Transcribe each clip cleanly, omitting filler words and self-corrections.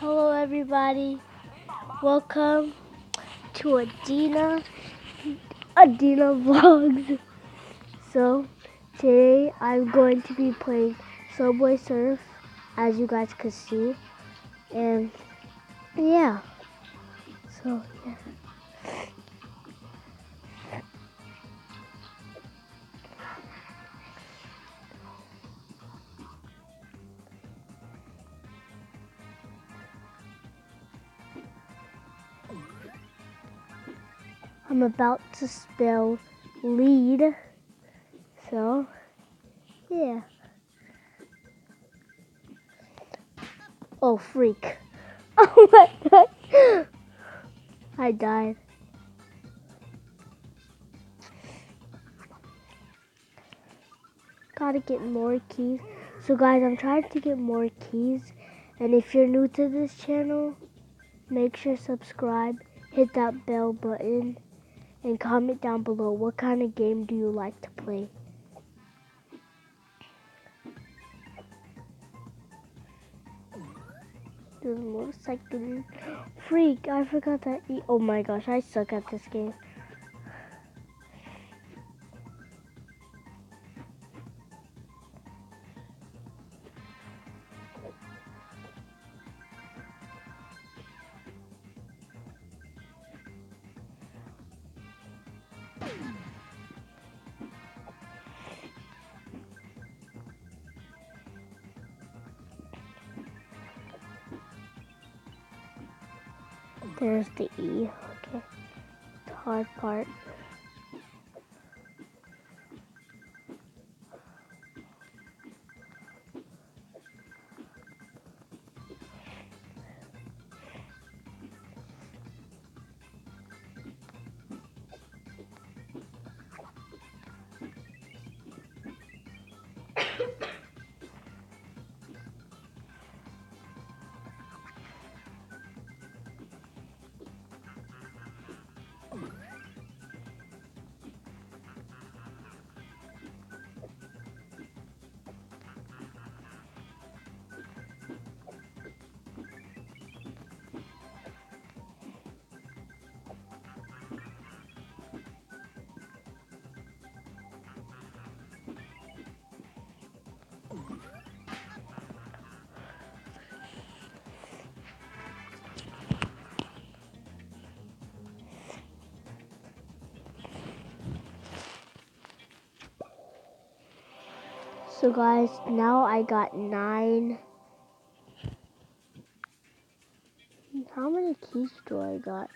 Hello everybody, welcome to Adina Vlogs. So today I'm going to be playing Subway Surf, as you guys could see, and yeah, so yeah. I'm about to spell lead, so yeah. Oh freak. Oh my god. I died. Gotta get more keys. So guys, I'm trying to get more keys, and if you're new to this channel, make sure to subscribe, hit that bell button, and comment down below what kind of game do you like to play. There's a motorcycle. Freak, I forgot that. Oh my gosh, I suck at this game. There's the E. Okay, the hard part. So guys, now I got 9. How many keys do I got?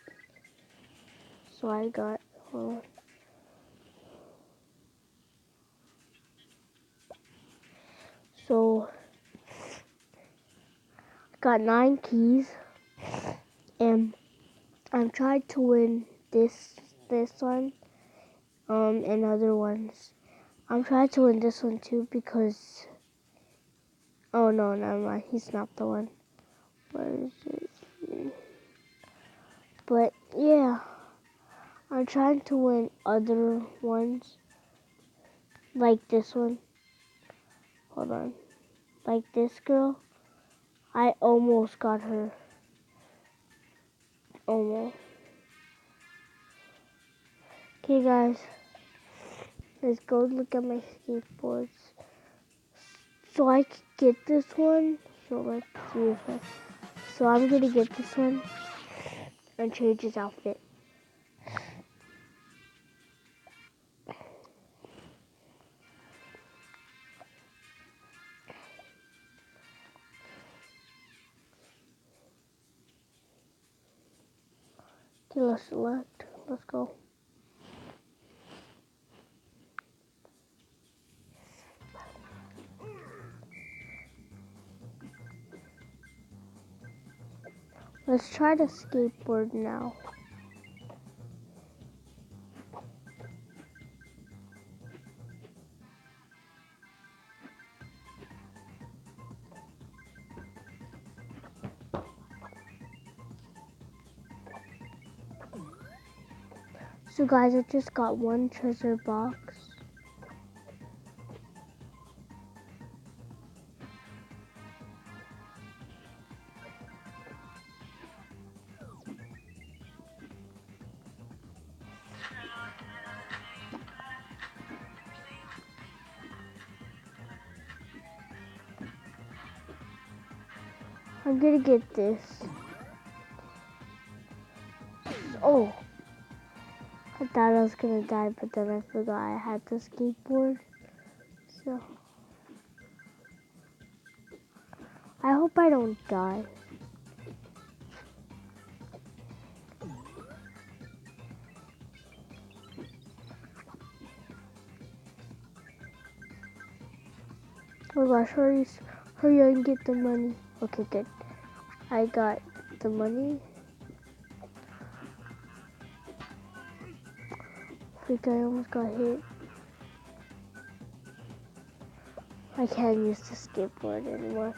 So I got, so got 9 keys, and I'm trying to win this one, and other ones. I'm trying to win this one too because, oh no, never mind. He's not the one. Where is it? But yeah, I'm trying to win other ones, like this one. Hold on, like this girl. I almost got her. Almost. Okay, guys, let's go look at my skateboards. So I could get this one. So let's see if I. So I'm gonna get this one and change his outfit. Okay, let's select. Let's go. Let's try to skateboard now. So guys, I just got one treasure box. I'm gonna get this. Oh, I thought I was gonna die, but then I forgot I had the skateboard. So, I hope I don't die. Oh gosh, hurry and get the money. Okay, good. I got the money. Freak, I almost got hit. I can't use the skateboard anymore.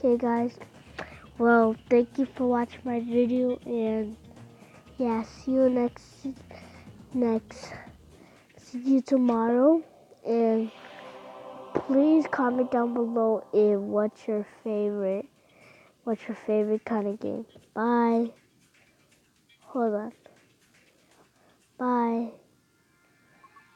Okay guys, well, thank you for watching my video, and yeah, see you tomorrow, and please comment down below what's your favorite kind of game. Bye. Hold on. Bye.